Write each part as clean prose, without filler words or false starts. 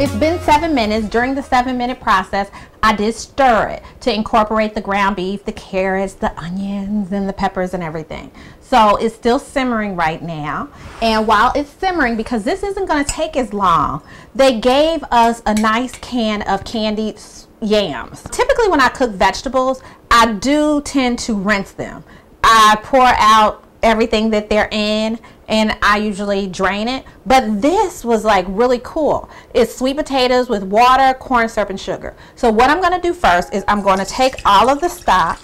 It's been 7 minutes. During the 7-minute process, I did stir it to incorporate the ground beef, the carrots, the onions, and the peppers and everything. So it's still simmering right now. And while it's simmering, because this isn't going to take as long, they gave us a nice can of candied yams. Typically when I cook vegetables, I do tend to rinse them. I pour out everything that they're in and I usually drain it, but this was like really cool. It's sweet potatoes with water, corn syrup, and sugar. So what I'm going to do first is I'm going to take all of the stock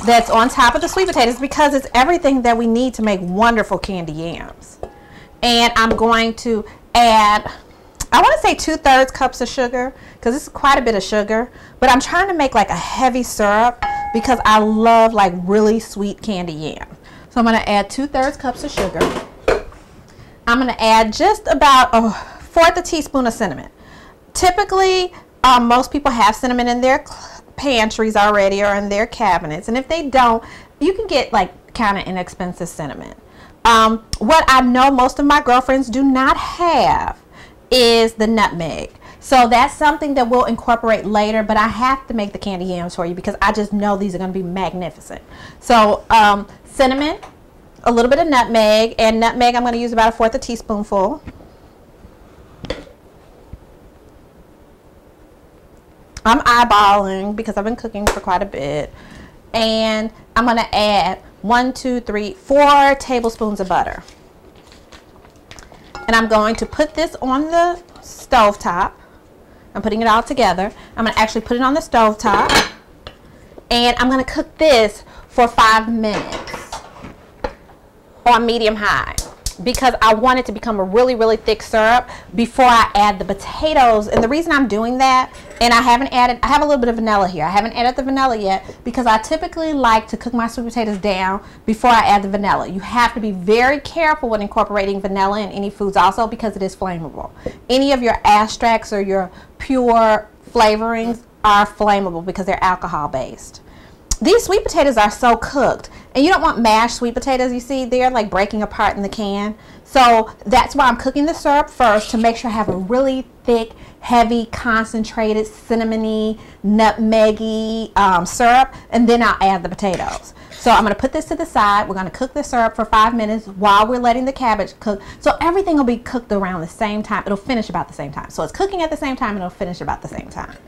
that's on top of the sweet potatoes, because it's everything that we need to make wonderful candy yams, and I'm going to add, I want to say 2/3 cups of sugar, because this is quite a bit of sugar, but I'm trying to make like a heavy syrup because I love like really sweet candy yams. So I'm going to add 2/3 cups of sugar. I'm going to add just about 1/4 teaspoon of cinnamon. Typically, most people have cinnamon in their pantries already or in their cabinets. And if they don't, you can get like kind of inexpensive cinnamon. What I know most of my girlfriends do not have is the nutmeg. So that's something that we'll incorporate later, but I have to make the candy yams for you because I just know these are going to be magnificent. So cinnamon, a little bit of nutmeg, and nutmeg I'm going to use about 1/4 teaspoonful. I'm eyeballing because I've been cooking for quite a bit. And I'm going to add 1, 2, 3, 4 tablespoons of butter. And I'm going to put this on the stove top. I'm putting it all together. I'm going to actually put it on the stove top, and I'm going to cook this for 5 minutes on medium high, because I want it to become a really, really thick syrup before I add the potatoes. And the reason I'm doing that, and I have a little bit of vanilla here. I haven't added the vanilla yet because I typically like to cook my sweet potatoes down before I add the vanilla. You have to be very careful when incorporating vanilla in any foods also, because it is flammable. Any of your extracts or your pure flavorings are flammable because they're alcohol based. These sweet potatoes are so cooked, and you don't want mashed sweet potatoes. You see, they're like breaking apart in the can. So that's why I'm cooking the syrup first, to make sure I have a really thick, heavy, concentrated, cinnamony, nutmeggy syrup, and then I'll add the potatoes. So I'm going to put this to the side. We're going to cook the syrup for 5 minutes while we're letting the cabbage cook. So everything will be cooked around the same time. It'll finish about the same time. So it's cooking at the same time and it'll finish about the same time.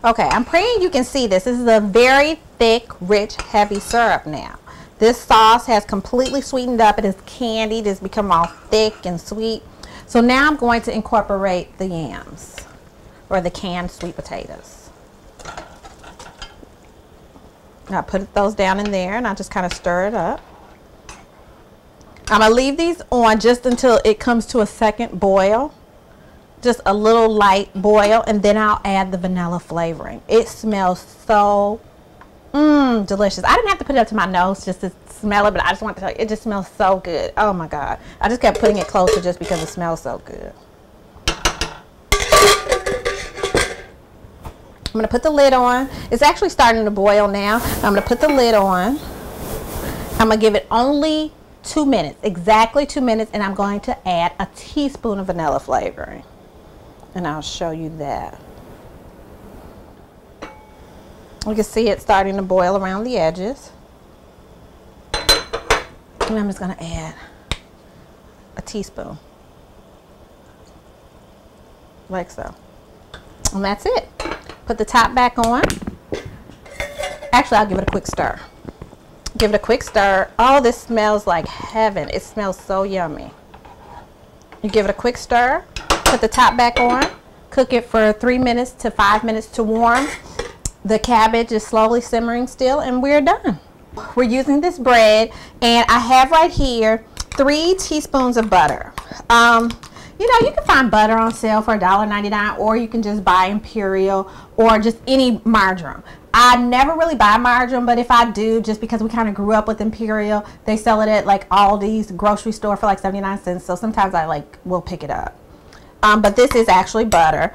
Okay, I'm praying you can see this. This is a very thick, rich, heavy syrup now. This sauce has completely sweetened up. It is candied. It's become all thick and sweet. So now I'm going to incorporate the yams, or the canned sweet potatoes. I put those down in there, and I just kind of stir it up. I'm going to leave these on just until it comes to a second boil. Just a little light boil, and then I'll add the vanilla flavoring. It smells so delicious. I didn't have to put it up to my nose just to smell it, but I just want to tell you, it just smells so good. Oh my God. I just kept putting it closer just because it smells so good. I'm going to put the lid on. It's actually starting to boil now. I'm going to put the lid on. I'm going to give it only 2 minutes, exactly 2 minutes, and I'm going to add a teaspoon of vanilla flavoring. And I'll show you that. You can see it starting to boil around the edges. And I'm just going to add a teaspoon. Like so. And that's it. Put the top back on. Actually, I'll give it a quick stir. Give it a quick stir. Oh, this smells like heaven. It smells so yummy. You give it a quick stir. Put the top back on. Cook it for 3 minutes to 5 minutes to warm. The cabbage is slowly simmering still, and we're done. We're using this bread, and I have right here 3 teaspoons of butter. You know, you can find butter on sale for $1.99, or you can just buy Imperial or just any margarine. I never really buy margarine, but if I do, just because we kind of grew up with Imperial, they sell it at like Aldi's grocery store for like 79 cents. So sometimes I will pick it up. But this is actually butter.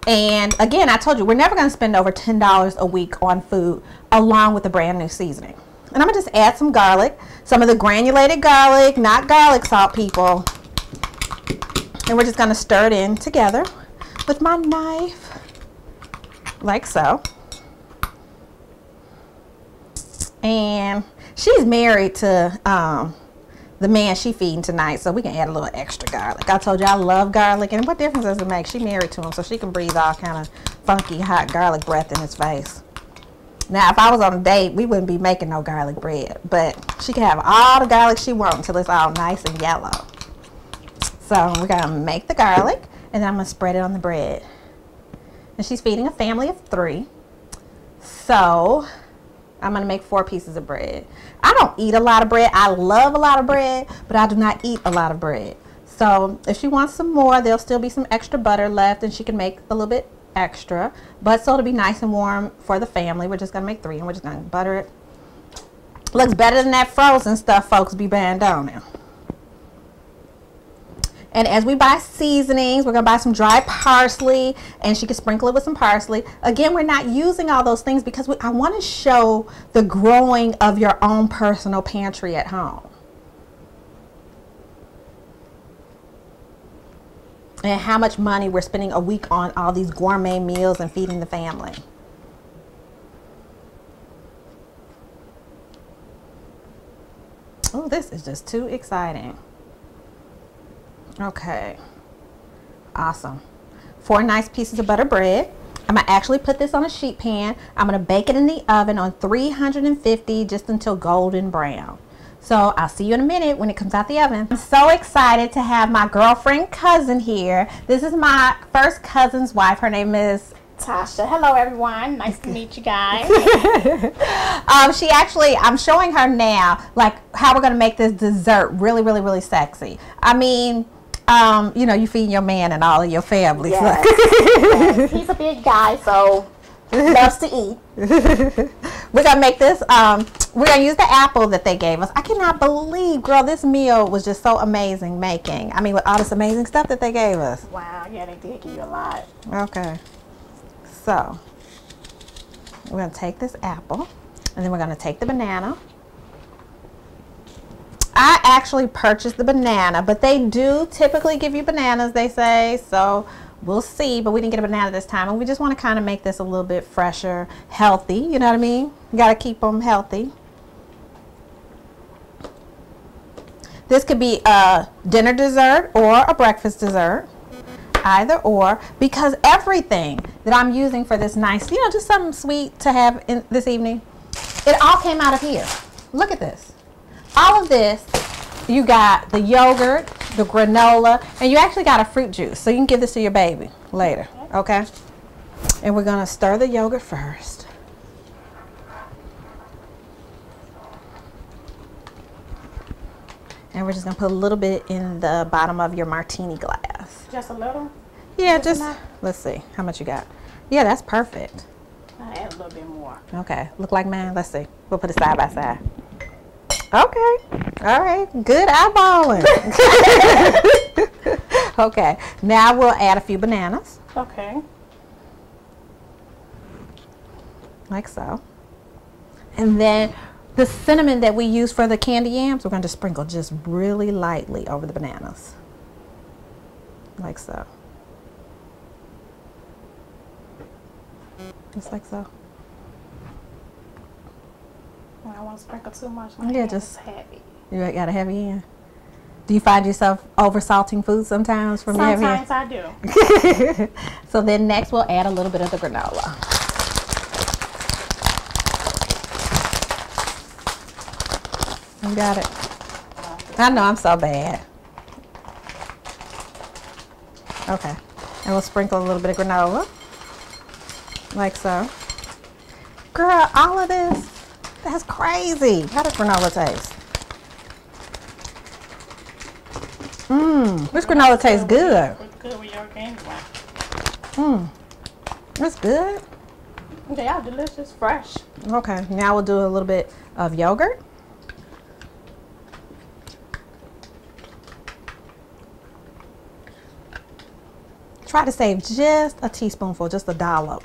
And again, I told you, we're never going to spend over $10 a week on food along with a brand new seasoning. And I'm going to just add some garlic, some of the granulated garlic, not garlic salt, people. And we're just going to stir it in together with my knife, like so. And she's married to the man she feeding tonight, so we can add a little extra garlic. I told you I love garlic, and what difference does it make? She married to him, so she can breathe all kind of funky, hot garlic breath in his face. Now, if I was on a date, we wouldn't be making no garlic bread, but she can have all the garlic she wants until it's all nice and yellow. So we're gonna make the garlic, and then I'm gonna spread it on the bread. And she's feeding a family of 3, so I'm gonna make 4 pieces of bread. I don't eat a lot of bread. I love a lot of bread, but I do not eat a lot of bread. So if she wants some more, there'll still be some extra butter left, and she can make a little bit extra. But so it'll be nice and warm for the family. We're just gonna make 3, and we're just gonna butter it. Looks better than that frozen stuff folks be buying down there. And as we buy seasonings, we're going to buy some dry parsley, and she can sprinkle it with some parsley. Again, we're not using all those things because I want to show the growing of your own personal pantry at home. And how much money we're spending a week on all these gourmet meals and feeding the family. Oh, this is just too exciting. Okay, awesome. 4 nice pieces of butter bread. I'm gonna actually put this on a sheet pan. I'm gonna bake it in the oven on 350 just until golden brown. So I'll see you in a minute when it comes out the oven. I'm so excited to have my girlfriend cousin here. This is my first cousin's wife. Her name is Tasha. Hello everyone, nice to meet you guys. She actually, I'm showing her now like how we're gonna make this dessert really, really, really sexy. I mean, you know, you feeding your man and all of your family. Yes. Yes. He's a big guy, so loves to eat. We're gonna make this. We're gonna use the apple that they gave us. I cannot believe, girl, this meal was just so amazing making. I mean, with all this amazing stuff that they gave us. Wow, yeah, they did give you a lot. Okay, so we're gonna take this apple, and then we're gonna take the banana. I actually purchased the banana, but they do typically give you bananas, they say, so we'll see. But we didn't get a banana this time, and we just want to kind of make this a little bit fresher, healthy, you know what I mean? You got to keep them healthy. This could be a dinner dessert or a breakfast dessert, either or, because everything that I'm using for this nice, you know, just something sweet to have in this evening, it all came out of here. Look at this. All of this, you got the yogurt, the granola, and you actually got a fruit juice. So you can give this to your baby later, okay? And we're gonna stir the yogurt first. And we're just gonna put a little bit in the bottom of your martini glass. Just a little? Yeah, just, let's see, how much you got? Yeah, that's perfect. I add a little bit more. Okay, look like mine, let's see. We'll put it side by side. Okay, all right, good eyeballing. Okay, now we'll add a few bananas. Okay. Like so. And then the cinnamon that we use for the candy yams, we're going to sprinkle just really lightly over the bananas. Like so. Just like so. I don't want to sprinkle too much. Yeah, just heavy. You got a heavy hand? Do you find yourself over salting food sometimes from your heavy hand? Sometimes I do. So then next we'll add a little bit of the granola. You got it. I know I'm so bad. Okay. And we'll sprinkle a little bit of granola. Like so. Girl, all of this, that's crazy. How does granola taste? This granola tastes good. It's good with yogurt anyway. It's good. They are delicious, fresh. Okay, now we'll do a little bit of yogurt. Try to save just a teaspoonful, just a dollop.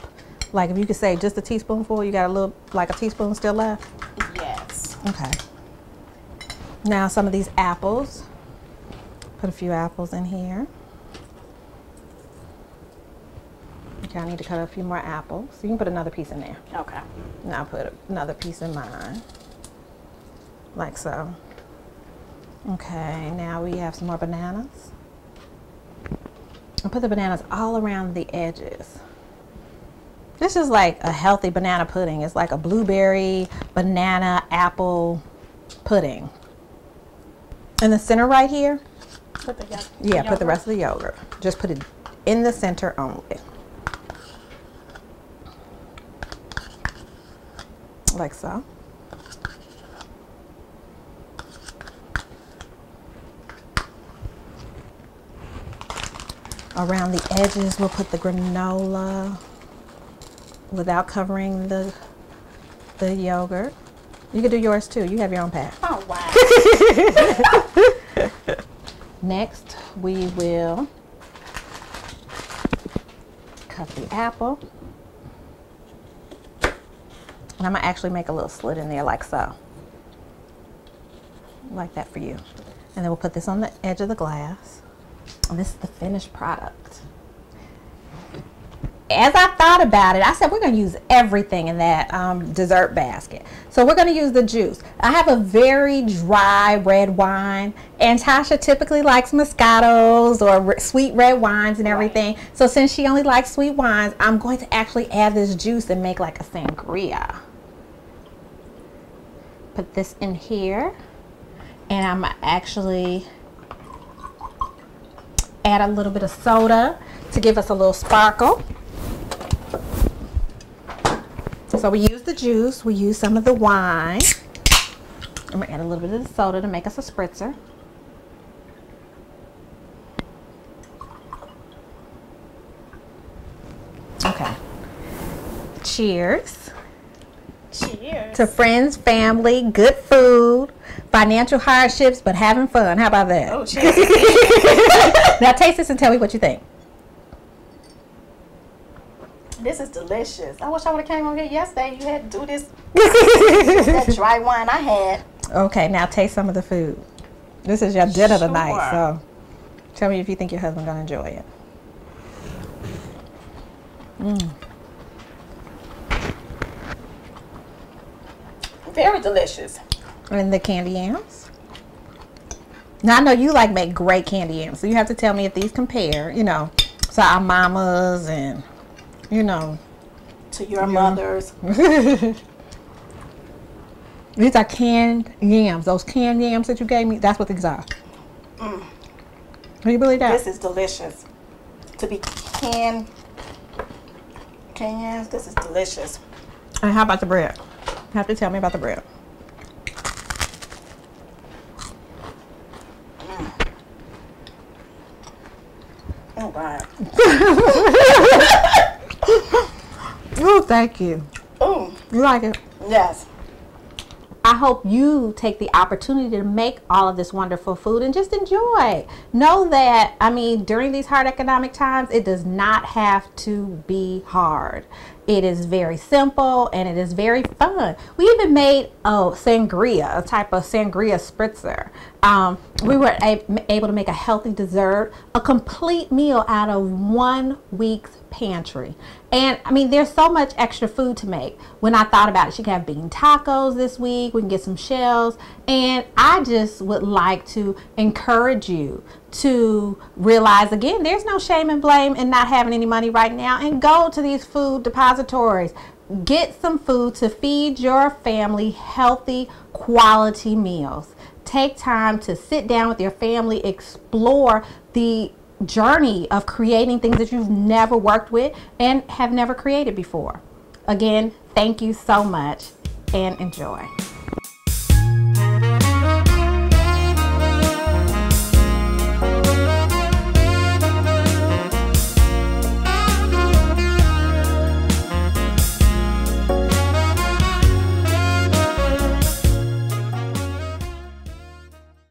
Like if you could save just a teaspoonful, you got a little, like a teaspoon still left? Yes. Okay. Now some of these apples. Put a few apples in here. Okay, I need to cut a few more apples. So you can put another piece in there. Okay. Now I'll put another piece in mine. Like so. Okay, now we have some more bananas. I'll put the bananas all around the edges. This is like a healthy banana pudding. It's like a blueberry, banana, apple pudding. In the center right here, Put the put the rest of the yogurt. Just put it in the center only. Like so. Around the edges, we'll put the granola without covering the yogurt. You can do yours too. You have your own pack. Oh, wow. Next, we will cut the apple. And I'm going to actually make a little slit in there like so. Like that for you. And then we'll put this on the edge of the glass. And this is the finished product. As I thought about it, I said we're going to use everything in that dessert basket. So we're going to use the juice. I have a very dry red wine, and Tasha typically likes Moscatos or sweet red wines and everything. Right. So since she only likes sweet wines, I'm going to actually add this juice and make like a sangria. Put this in here, and I'm actually add a little bit of soda to give us a little sparkle. So we use the juice, we use some of the wine. I'm gonna add a little bit of the soda to make us a spritzer. Okay. Cheers. Cheers. To friends, family, good food, financial hardships, but having fun. How about that? Oh, cheers. Now taste this and tell me what you think. This is delicious. I wish I would have came over here yesterday. You had to do this. That dry wine I had. Okay, now taste some of the food. This is your dinner tonight, so tell me if you think your husband's gonna enjoy it. Very delicious. And the candy yams. Now I know you like make great candy yams, so you have to tell me if these compare, you know, to our mamas and, you know, to your mothers. These are canned yams. Those canned yams that you gave me, that's what these are. Can you believe that? This is delicious. To be canned yams, this is delicious. And how about the bread? You have to tell me about the bread. Oh, wow. Oh, thank you. Oh. You like it? Yes. I hope you take the opportunity to make all of this wonderful food and just enjoy. Know that, I mean, during these hard economic times, it does not have to be hard. It is very simple and it is very fun. We even made sangria, a type of sangria spritzer. We were able to make a healthy dessert, a complete meal out of 1 week's pantry. And I mean, there's so much extra food to make. When I thought about it, she could have bean tacos this week. We can get some shells. And I just would like to encourage you to realize, again, there's no shame and blame in not having any money right now, and go to these food depositories. Get some food to feed your family healthy, quality meals. Take time to sit down with your family, explore the journey of creating things that you've never worked with and have never created before. Again, thank you so much and enjoy.